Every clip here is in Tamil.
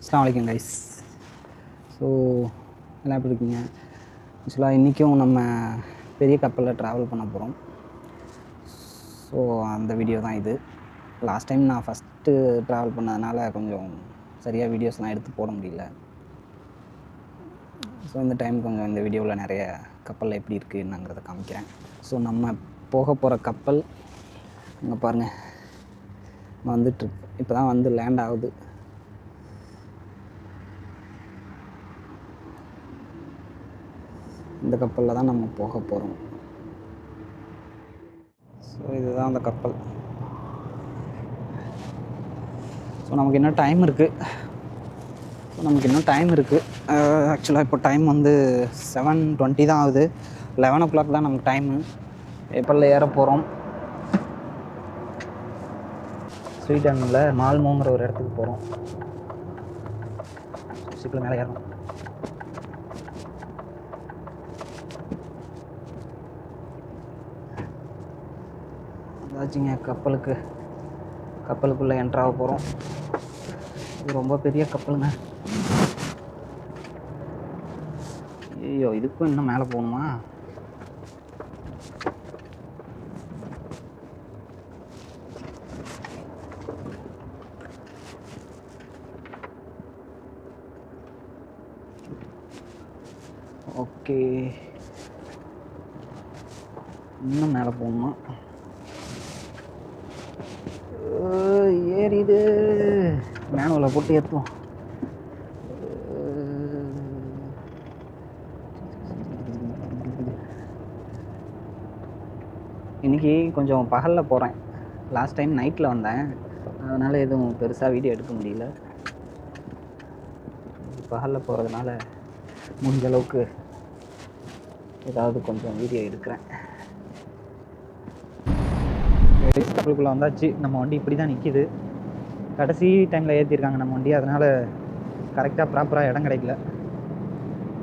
அஸ்ஸலாமு அலைக்கும் கைஸ். ஸோ எல்லாம் எப்படி இருக்கீங்க? ஆக்சுவலாக இன்றைக்கும் நம்ம பெரிய கப்பலில் ட்ராவல் பண்ண போகிறோம். ஸோ அந்த வீடியோ தான் இது. லாஸ்ட் டைம் நான் ஃபஸ்ட்டு ட்ராவல் பண்ணதுனால கொஞ்சம் சரியாக வீடியோஸ்லாம் எடுத்து போட முடியல. ஸோ இந்த டைம் கொஞ்சம் இந்த வீடியோவில் நிறைய கப்பலில் எப்படி இருக்குது என்னங்கிறத காமிக்கிறேன். ஸோ நம்ம போக போகிற கப்பல் இங்கே பாருங்கள் வந்துட்டுருக்கு. இப்போ தான் வந்து லேண்ட் ஆகுது. இந்த கப்பலில் தான் நம்ம போக போகிறோம். ஸோ இதுதான் அந்த கப்பல். ஸோ நமக்கு இன்னும் டைம் இருக்குது. ஆக்சுவலாக இப்போ டைம் வந்து 7:20 தான் ஆகுது. 11 o'clock தான் நமக்கு டைமு. கப்பலில் ஏற போகிறோம். ஸ்வீடனில் மால்மோங்கிற ஒரு இடத்துக்கு போகிறோம். ஷிப்பில் மேலே ஏறணும். அதாச்சுங்க கப்பலுக்குள்ளே என்ட்ராக போகிறோம். இது ரொம்ப பெரிய கப்பலுங்க. ஐயோ, இதுக்கும் இன்னும் மேலே போகணுமா? ஓகே, இன்னும் மேலே போகணுமா? ஏறிது. மேனுவலை போட்டு ஏற்றுவோம். இன்றைக்கி கொஞ்சம் பகலில் போகிறேன். லாஸ்ட் டைம் நைட்டில் வந்தேன், அதனால் எதுவும் பெருசாக வீடியோ எடுக்க முடியல. பகலில் போகிறதுனால முடிஞ்ச அளவுக்கு ஏதாவது கொஞ்சம் வீடியோ எடுக்கிறேன். கப்பலுக்குள்ளே வந்தாச்சு. நம்ம வண்டி இப்படி தான் நிற்கிது. கடைசி டைமில் ஏற்றிருக்காங்க நம்ம வண்டி, அதனால் கரெக்டாக ப்ராப்பராக இடம் கிடைக்கல.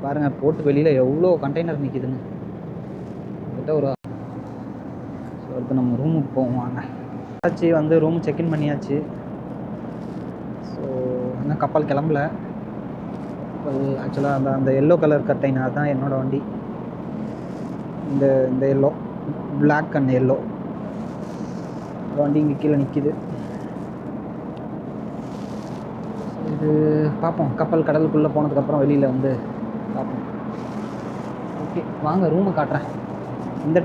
பாருங்கள், போட்டு வெளியில் எவ்வளோ கண்டெய்னர் நிற்கிதுன்னு. கிட்ட ஒரு இப்போ நம்ம ரூமுக்கு போவோம் வாங்க. ஆச்சு வந்து ரூம் செக்இன் பண்ணியாச்சு. ஸோ இன்னும் கப்பல் கிளம்பல. ஆக்சுவலாக அந்த எல்லோ கலர் கர்டைன் அதுதான் என்னோடய வண்டி. இந்த எல்லோ, பிளாக் அண்ட் எல்லோ வண்டி இங்கே கீழே நிற்கிது. இது பார்ப்போம், கப்பல் கடலுக்குள்ளே போனதுக்கப்புறம் வெளியில் வந்து பார்ப்போம். ஓகே வாங்க, ரூமை காட்டுறேன். இந்த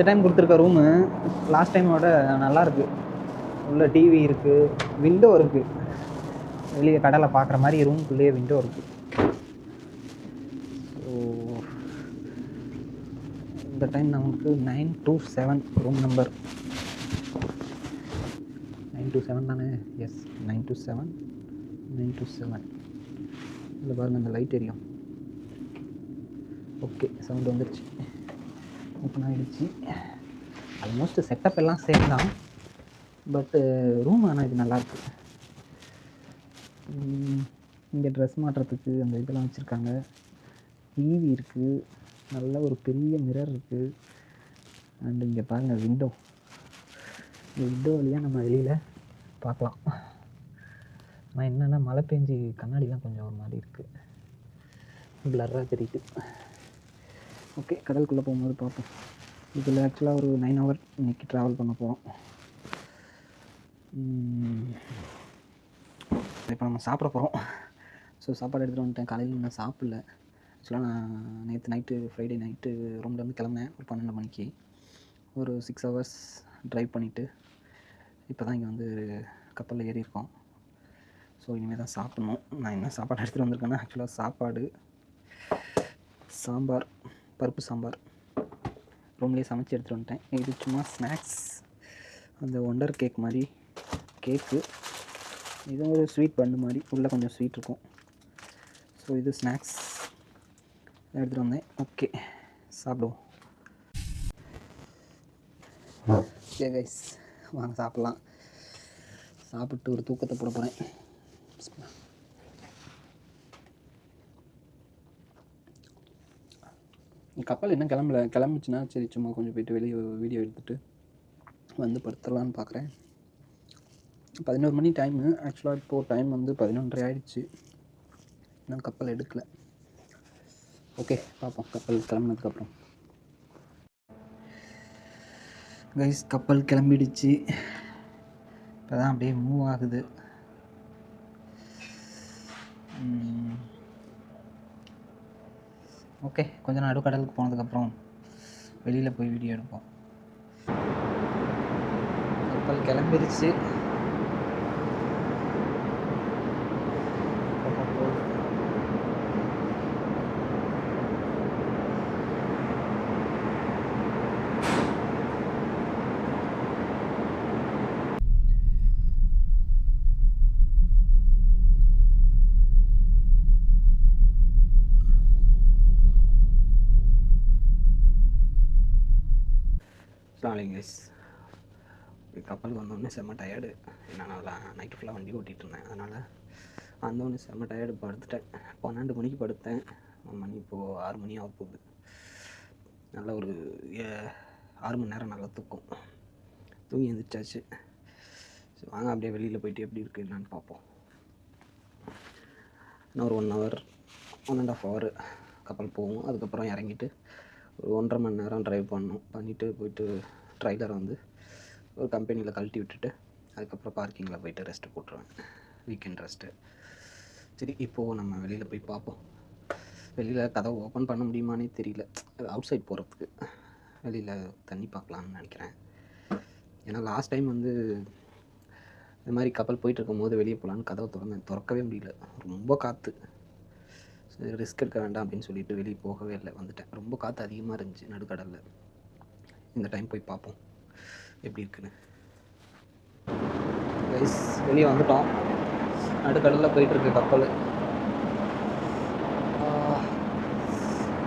டைம் கொடுத்துருக்க ரூமு லாஸ்ட் டைமோட நல்லாயிருக்கு. உள்ள டிவி இருக்குது, விண்டோ இருக்குது. வெளியே கடலை பார்க்குற மாதிரி ரூமுக்குள்ளேயே விண்டோ இருக்குது. ஸோ இந்த டைம் நமக்கு 927 ரூம் நம்பர் 927 தானே? எஸ், 927. இதில் பாருங்கள், இந்த லைட் எரியும். ஓகே, சவுண்டு வந்துடுச்சு, ஓப்பன் ஆகிடுச்சு. ஆல்மோஸ்ட் செட்டப் எல்லாம் சேம் தான், பட்டு ரூம் ஆனால் இது நல்லாயிருக்கு. இங்கே ட்ரெஸ் மாட்டுறதுக்கு அந்த இதெல்லாம் வச்சுருக்காங்க. டிவி இருக்குது, நல்ல ஒரு பெரிய மிரர் இருக்குது. அண்ட் இங்கே பாருங்கள் விண்டோ வழியாக நம்ம வெளியில் பார்க்கலாம். ஆனால் என்னென்னா மழை பெஞ்சு கண்ணாடிலாம் கொஞ்சம் ஒரு மாதிரி இருக்குது, பிளர்ராக தெரியுது. ஓகே, கடலுக்குள்ளே போகும்போது பார்ப்போம். இதில் ஆக்சுவலாக ஒரு 9 hour இன்றைக்கி ட்ராவல் பண்ண போகிறோம். இப்போ நம்ம சாப்பிட போகிறோம். ஸோ சாப்பாடு எடுத்துகிட்டு வந்துட்டேன். காலையில் இன்னும் சாப்பிடல. ஆக்சுவலாக நான் நேற்று நைட்டு, ஃப்ரைடே நைட்டு ரூம்லேருந்து கிளம்புனேன் ஒரு 12 மணிக்கு. ஒரு 6 hours ட்ரைவ் பண்ணிவிட்டு இப்போ தான் இங்கே வந்து கப்பலில் ஏறியிருக்கோம். ஸோ இனிமேல் தான் சாப்பிட்ணும். நான் என்ன சாப்பாடு எடுத்துகிட்டு வந்திருக்கேன்னா, ஆக்சுவலாக சாப்பாடு, சாம்பார், பருப்பு சாம்பார் ரூம்லேயே சமைச்சி எடுத்துகிட்டு வந்துட்டேன். இது சும்மா ஸ்நாக்ஸ், அந்த ஒண்டர் கேக் மாதிரி கேக்கு. இது ஒரு ஸ்வீட் பன்னு மாதிரி, உள்ளே கொஞ்சம் ஸ்வீட் இருக்கும். ஸோ இது ஸ்நாக்ஸ் எடுத்துகிட்டு வந்தேன். ஓகே, சாப்பிடுவோம். ஓகே கைஸ், வாங்க சாப்பிட்லாம். சாப்பிட்டு ஒரு தூக்கத்தை போட போகிறேன். கப்பல் இன்னும் கிளம்பிச்சுன்னா சரி, சும்மா கொஞ்சம் போய்ட்டு வெளியே வீடியோ எடுத்துகிட்டு வந்து படுத்துடலான்னு பார்க்குறேன். 11 மணி டைமு. ஆக்சுவலாக இப்போது டைம் வந்து 11:30 ஆகிடுச்சு. இன்னும் கப்பல் எடுக்கலை. ஓகே, பார்ப்போம் கப்பல் கிளம்புனதுக்கப்புறம். கைஸ், கப்பல் கிளம்பிடுச்சு. இப்போ தான் அப்படியே மூவ் ஆகுது. ஓகே, கொஞ்சம் நடுக்கடலுக்கு போனதுக்கப்புறம் வெளியில் போய் வீடியோ எடுப்போம். கப்பல் கிளம்பிடுச்சு. அஸ்ஸலாமு கைஸ். கப்பலுக்கு வந்தோடனே செம்ம டயர்டு. என்னன்னா நைட்டு ஃபுல்லாக வண்டி ஓட்டிகிட்டு இருந்தேன். அதனால் வந்தோடனே செம்ம டயர்டு, படுத்துட்டேன். 12 மணிக்கு படுத்தேன். மணி இப்போது 6 மணி ஆக போகுது. நல்ல ஒரு 6 மணி நேரம் நல்லா தூங்கி எழுந்திரிச்சாச்சு. ஸோ வாங்க அப்படியே வெளியில் போயிட்டு எப்படி இருக்குது என்னன்னு பார்ப்போம். இன்னும் ஒரு 1 ஹவர் 1.5 ஹவர் கப்பல் போகும். அதுக்கப்புறம் இறங்கிட்டு ஒரு 1.5 மணி நேரம் ட்ரைவ் பண்ணிவிட்டு போயிட்டு ட்ரைலரை வந்து ஒரு கம்பெனியில் கழட்டி விட்டுட்டு அதுக்கப்புறம் பார்க்கிங்கில் போயிட்டு ரெஸ்ட்டு போட்டுருவேன். Weekend rest. சரி, இப்போது நம்ம வெளியில் போய் பார்ப்போம். வெளியில் கதவை ஓப்பன் பண்ண முடியுமானே தெரியல. அவுட் சைட் போகிறதுக்கு வெளியில் தண்ணி பார்க்கலான்னு நினைக்கிறேன். ஏன்னா லாஸ்ட் டைம் வந்து இந்த மாதிரி கப்பல் போயிட்டு இருக்கும்போது வெளியே போகலான்னு கதவை திறக்கவே முடியல. ரொம்ப காற்று. ரிஸ்க் எடுக்க வேண்டாம் அப்படின்னு சொல்லிட்டு வெளியே போகவே இல்லை, வந்துட்டேன். ரொம்ப காற்று அதிகமாக இருந்துச்சு நடுக்கடலில். இந்த டைம் போய் பார்ப்போம் எப்படி இருக்குன்னு. கைஸ், வெளியே வந்துட்டோம். நடுக்கடலில் போயிட்டுருக்கு கப்பல்.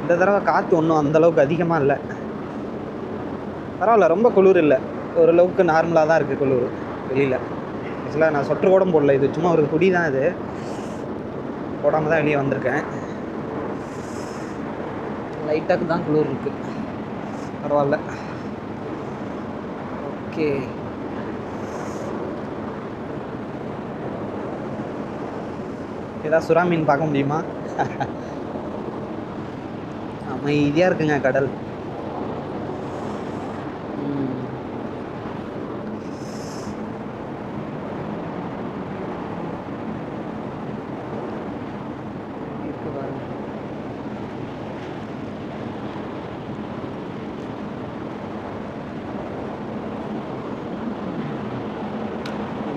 இந்த தடவை காற்று ஒன்றும் அந்தளவுக்கு அதிகமாக இல்லை. பரவாயில்ல, ரொம்ப குளிர் இல்லை. ஓரளவுக்கு நார்மலாக தான் இருக்குது குளிர் வெளியில். ஆக்சுவலாக நான் சொட்டர் கூட போடல. இது சும்மா ஒரு குடி தான். இது போடாமல் தான் வெளியே வந்திருக்கேன். லைட்டாக தான் குளிர் இருக்குது. பரவாயில்ல. ஓகே, ஏதாவது சுறா மீன் பார்க்க முடியுமா? அமைதியாக இருக்குங்க கடல்.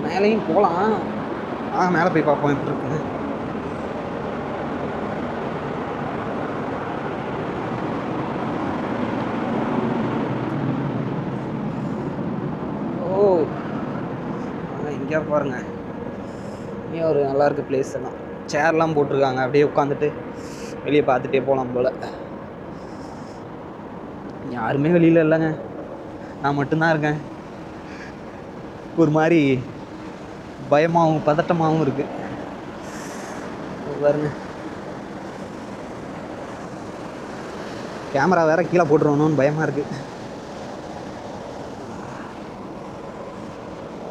மேலேயும் போகலாம். மேலே போய் பார்ப்போம் எப்படி இருக்குன்னு. ஓ, இங்கே பாருங்க, இங்கே ஒரு நல்லாயிருக்கு பிளேஸ். எல்லாம் சேர்லாம் போட்டிருக்காங்க. அப்படியே உட்காந்துட்டு வெளியே பார்த்துட்டே போகலாம் போல். யாருமே வெளியில் இல்லைங்க, நான் மட்டும்தான் இருக்கேன். ஒரு மாதிரி பயமாகவும் பதட்டமாகவும் இருக்குது பாருங்க. கேமரா வேற கீழே போட்டுருவோன்னு பயமாக இருக்குது.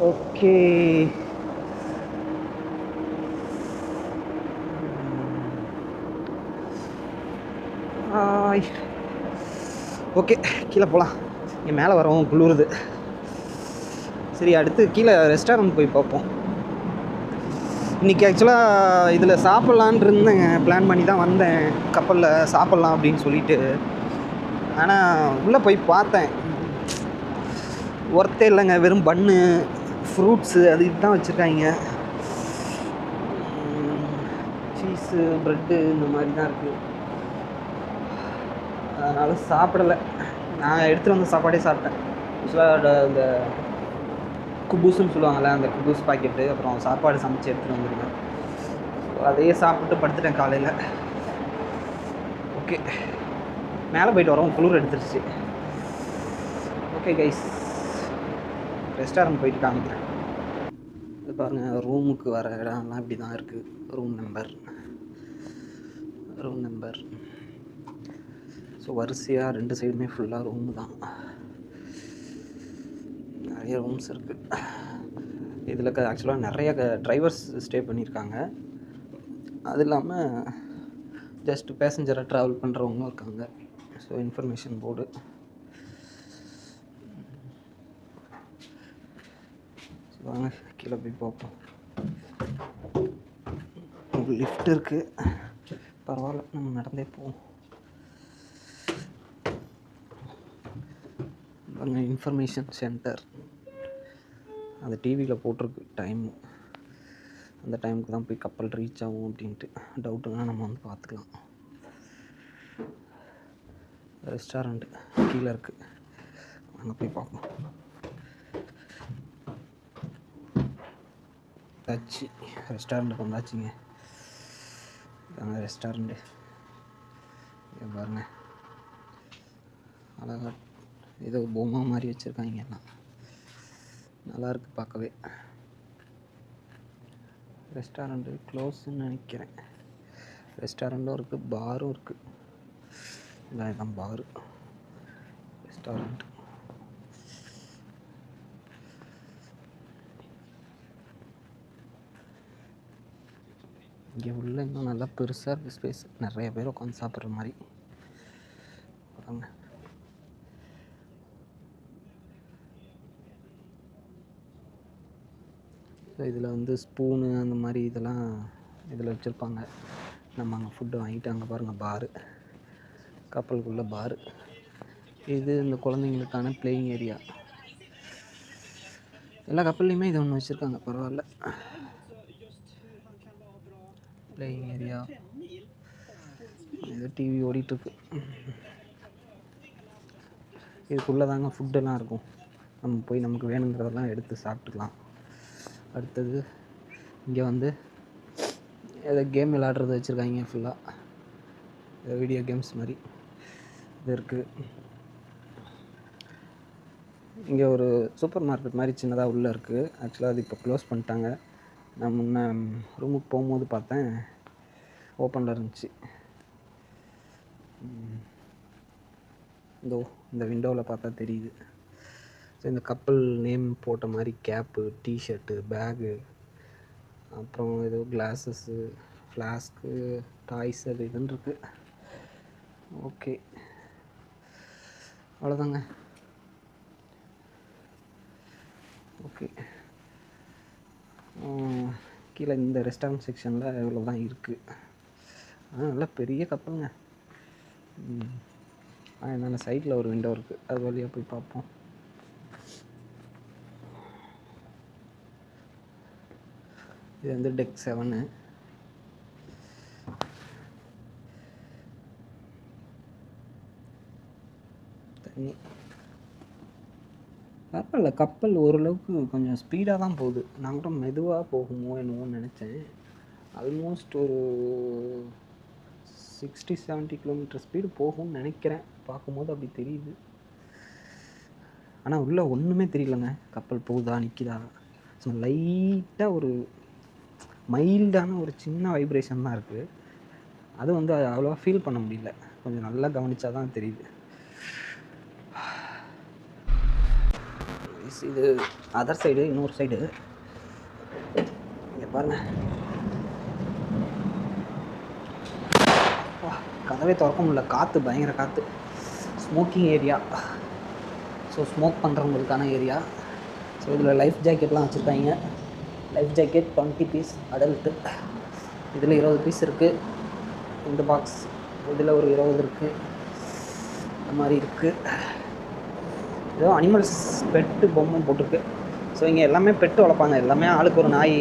ஓகே, ஓகே, கீழே போகலாம். இங்கே மேலே வரவும் குளிருது. சரி, அடுத்து கீழே ரெஸ்டாரண்ட் போய் பார்ப்போம். இன்றைக்கி ஆக்சுவலாக இதில் சாப்பிட்லான் இருந்தேங்க. பிளான் பண்ணி தான் வந்தேன் கப்பலில் சாப்பிட்லாம் அப்படின்னு சொல்லிட்டு. ஆனால் உள்ளே போய் பார்த்தேன், ஒர்த்தே இல்லைங்க. வெறும் பன்னு, ஃப்ரூட்ஸு, அது இதுதான் வச்சுருக்காங்க. சீஸு, ப்ரெட்டு இந்த மாதிரி தான் இருக்குது. அதனால் சாப்பிடலை. நான் எடுத்துகிட்டு வந்த சாப்பாடே சாப்பிட்டேன். ஆக்சுவலாக இந்த குபூஸுன்னு சொல்லுவாங்கள்ல, அந்த குபூஸ் பாக்கெட்டு, அப்புறம் சாப்பாடு சமைச்சு எடுத்துகிட்டு வந்துருக்கேன். ஸோ அதையே சாப்பிட்டு படுத்துட்டேன் காலையில். ஓகே, மேலே போயிட்டு வரோம். குளிர் எடுத்துருச்சு. ஓகே கைஸ், ரெஸ்டாரண்ட் போயிட்டு காமிக்கிறேன். இது பாருங்கள், ரூமுக்கு வர இடம்லாம் இப்படி தான் இருக்குது. Room number. ஸோ வரிசையாக 2 சைடுமே ஃபுல்லாக ரூமு தான். நிறைய ரூம்ஸ் இருக்குது. இதில் ஆக்சுவலாக நிறைய டிரைவர்ஸ் ஸ்டே பண்ணியிருக்காங்க. அது இல்லாமல் ஜஸ்ட் பேசஞ்சராக ட்ராவல் பண்ணுறவங்களும் இருக்காங்க. So information board. ஸோ வாங்க கீழே போய் பார்ப்போம். லிஃப்ட் இருக்குது, பரவாயில்ல, நம்ம நடந்தே போவோம். பாருங்க, இன்ஃபர்மேஷன் சென்டர். அந்த டிவியில் போட்டிருக்கு டைமு. அந்த டைமுக்கு தான் போய் கப்பல் ரீச் ஆகும் அப்படின்ட்டு. டவுட்டுனா நம்ம வந்து பார்த்துக்கலாம். ரெஸ்டாரண்ட்டு கீழே இருக்குது, அங்கே போய் பார்ப்போம். வந்தாச்சு, ரெஸ்டாரண்ட்டுக்கு வந்தாச்சுங்க. இதாங்க ரெஸ்டாரண்ட்டு. இங்கே பாருங்க, அழகா ஏதோ பொம்மை மாதிரி வச்சுருக்காங்க எல்லாம். நல்லாயிருக்கு பார்க்கவே. ரெஸ்டாரண்ட்டு க்ளோஸ்ன்னு நினைக்கிறேன். ரெஸ்டாரண்ட்டும் இருக்குது, பாரும் இருக்குது. இதான் பாரு, ரெஸ்டாரண்ட். இங்கே உள்ள இன்னும் நல்லா பெருசாக இருக்குது ஸ்பேஸ், நிறைய பேர் உட்காந்து சாப்பிட்ற மாதிரி. பாருங்க, ஸோ இதில் வந்து ஸ்பூனு அந்த மாதிரி இதெல்லாம் இதில் வச்சுருப்பாங்க. நம்ம அங்கே ஃபுட்டு வாங்கிட்டு அங்கே பாருங்கள் பாரு, கப்பலுக்குள்ளே பாரு. இது இந்த குழந்தைங்களுக்கான பிளேயிங் ஏரியா. எல்லா கப்பல்லையுமே இது ஒன்று வச்சுருக்காங்க, பரவாயில்ல. பிளேயிங் ஏரியா, இது டிவி ஓடிட்டுருக்கு. இதுக்குள்ளே தாங்க ஃபுட்டெல்லாம் இருக்கும். நம்ம போய் நமக்கு வேணுங்கிறதெல்லாம் எடுத்து சாப்பிட்டுக்கலாம். அடுத்தது இங்கே வந்து ஏதோ கேம் விளாட்றது வச்சுருக்காங்க ஃபுல்லாக, வீடியோ கேம்ஸ் மாதிரி இது இருக்குது. இங்கே ஒரு சூப்பர் மார்க்கெட் மாதிரி சின்னதாக உள்ளே இருக்குது. ஆக்சுவலாக அது இப்போ க்ளோஸ் பண்ணிட்டாங்க. நான் முன்ன ரூமுக்கு போகும்போது பார்த்தேன், ஓப்பனில் இருந்துச்சு. இந்த விண்டோவில் பார்த்தா தெரியுது. ஸோ இந்த கப்பல் நேம் போட்ட மாதிரி கேப்பு, டிஷர்ட்டு, பேகு, அப்புறம் ஏதோ கிளாஸஸ்ஸு, ஃப்ளாஸ்க்கு, டாய்ஸ், அது இதுன்னு இருக்குது. ஓகே, அவ்வளோதாங்க. ஓகே, கீழே இந்த ரெஸ்டாரண்ட் செக்ஷனில் இவ்வளோ தான் இருக்குது. நல்லா பெரிய கப்பலுங்க. அதனால் சைடில் ஒரு விண்டோ இருக்குது, அது வழியாக போய் பார்ப்போம். இது வந்து டெக் 7. தண்ணி பரவாயில்ல, கப்பல் ஓரளவுக்கு கொஞ்சம் ஸ்பீடாக தான் போகுது. நான் கூட மெதுவாக போகுமோ என்னவோன்னு நினச்சேன். ஆல்மோஸ்ட் ஒரு 60-70 கிலோமீட்டர் ஸ்பீடு போகும்னு நினைக்கிறேன். பார்க்கும்போது அப்படி தெரியுது. ஆனால் உள்ளே ஒன்றுமே தெரியலங்க, கப்பல் போகுதா நிற்கிதா. ஸோ லைட்டாக ஒரு மைல்டான ஒரு சின்ன வைப்ரேஷன் தான் இருக்குது. அது வந்து அவ்வளோவா ஃபீல் பண்ண முடியல, கொஞ்சம் நல்லா கவனித்தா தான் தெரியுது. இது அதர் சைடு, இன்னொரு சைடு இங்கே பாருங்கள். கதவே திறக்க முடியல, காற்று பயங்கர காற்று. ஸ்மோக்கிங் ஏரியா, ஸோ ஸ்மோக் பண்ணுறவங்களுக்கான ஏரியா. ஸோ இதில் லைஃப் ஜாக்கெட்லாம் வச்சுருக்காங்க. Life jacket 20 piece adult. இதில் 20 பீஸ் இருக்குது. இந்த பாக்ஸ் இதில் ஒரு 20 இருக்குது. இந்த மாதிரி இருக்குது. ஏதோ அனிமல்ஸ் பெட்டு பொம்மை போட்டிருக்கு. ஸோ இங்கே எல்லாமே பெட்டு வளர்ப்பாங்க. எல்லாமே ஆளுக்கு ஒரு நாய்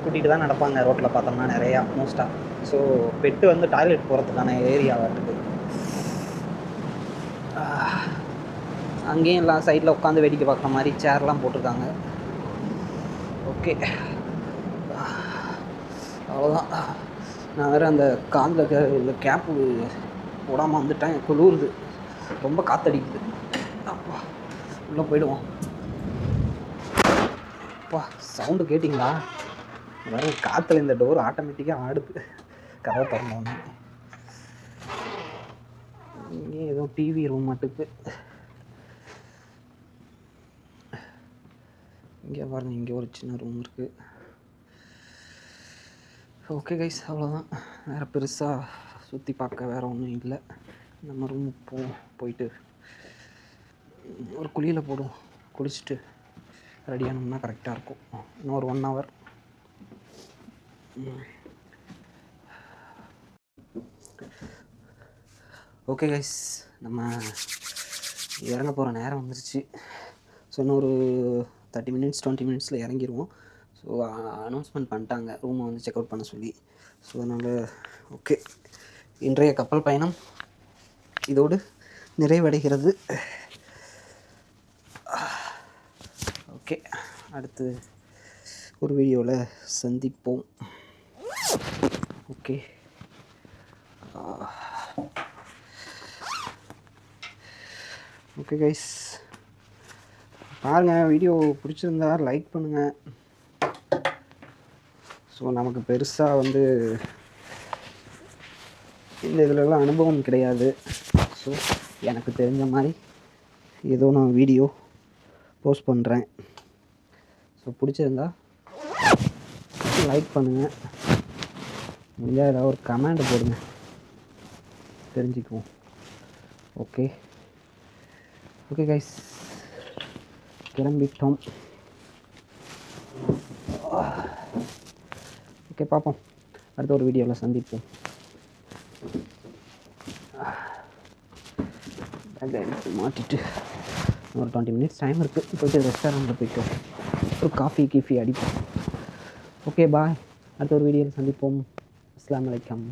கூட்டிகிட்டு தான் நடப்பாங்க ரோட்டில் பார்த்தோம்னா நிறையா மோஸ்ட்டாக. ஸோ பெட்டு வந்து டாய்லெட் போகிறதுக்கான ஏரியா இருக்குது. அங்கேயும் எல்லாம் சைடில் உட்காந்து வேடிக்கை பார்க்குற மாதிரி சேர்லாம் போட்டிருக்காங்க. ஓகே, அவ்வளோதான். நான் வேறு அந்த காதில் உள்ள கேப்பு போடாமல் வந்துட்டேன், குளிருது, ரொம்ப காற்றடிக்குது. அப்பா உள்ளே போயிடுவோம். அப்பா சவுண்டு கேட்டிங்களா? வேறு காற்றுல இந்த டோர் ஆட்டோமேட்டிக்காக ஆடுது, கதவை திறந்தோன்னே. இங்கே ஏதோ டிவி ரூம் மட்டுக்கு. இங்கே பாருங்கள், இங்கே ஒரு சின்ன ரூம் இருக்குது. ஓகே கைஸ், அவ்வளோதான். வேறு பெருசாக சுற்றி பார்க்க வேறு ஒன்றும் இல்லை. நம்ம ரூம் போயிட்டு ஒரு குளியில் போடுவோம். குளிச்சுட்டு ரெடி ஆனோம்னா கரெக்டாக இருக்கும். இன்னும் ஒரு 1 hour. ஓகே கைஸ், நம்ம இறங்க போகிற நேரம் வந்துருச்சு. ஸோ இன்னும் ஒரு 30 minutes 20 minutes இறங்கிடுவோம். ஸோ அனௌன்ஸ்மெண்ட் பண்ணிட்டாங்க ரூமை வந்து செக் அவுட் பண்ண சொல்லி. ஸோ அதனால் ஓகே, இன்றைய கப்பல் பயணம் இதோடு நிறைவடைகிறது. ஓகே, அடுத்து ஒரு வீடியோவில் சந்திப்போம். ஓகே, ஓகே கைஸ், பாருங்கள், வீடியோ பிடிச்சிருந்தா லைக் பண்ணுங்கள். ஸோ நமக்கு பெருசாக வந்து இந்த இதிலலாம் அனுபவம் கிடையாது. ஸோ எனக்கு தெரிஞ்ச மாதிரி ஏதோ நான் வீடியோ போஸ்ட் பண்ணுறேன். ஸோ பிடிச்சிருந்தா லைக் பண்ணுங்கள். முடிஞ்சால் ஏதாவது ஒரு கமெண்ட் போடுங்க, தெரிஞ்சுக்குவோம். ஓகே ஓகே கைஸ், கிளம்பிட்டோம். ஓகே, பார்ப்போம். அடுத்த ஒரு வீடியோவில் சந்திப்போம். பேக்கை எடுத்து மாட்டிட்டு ஒரு 20 minutes டைம் இருக்குது. போய்ட்டு ரெஸ்டாரண்ட்டில் போய்ட்டு ஒரு காஃபி அடிப்போம். ஓகே, பாய். அடுத்த ஒரு வீடியோவில் சந்திப்போம். அஸ்ஸலாமு அலைக்கும்.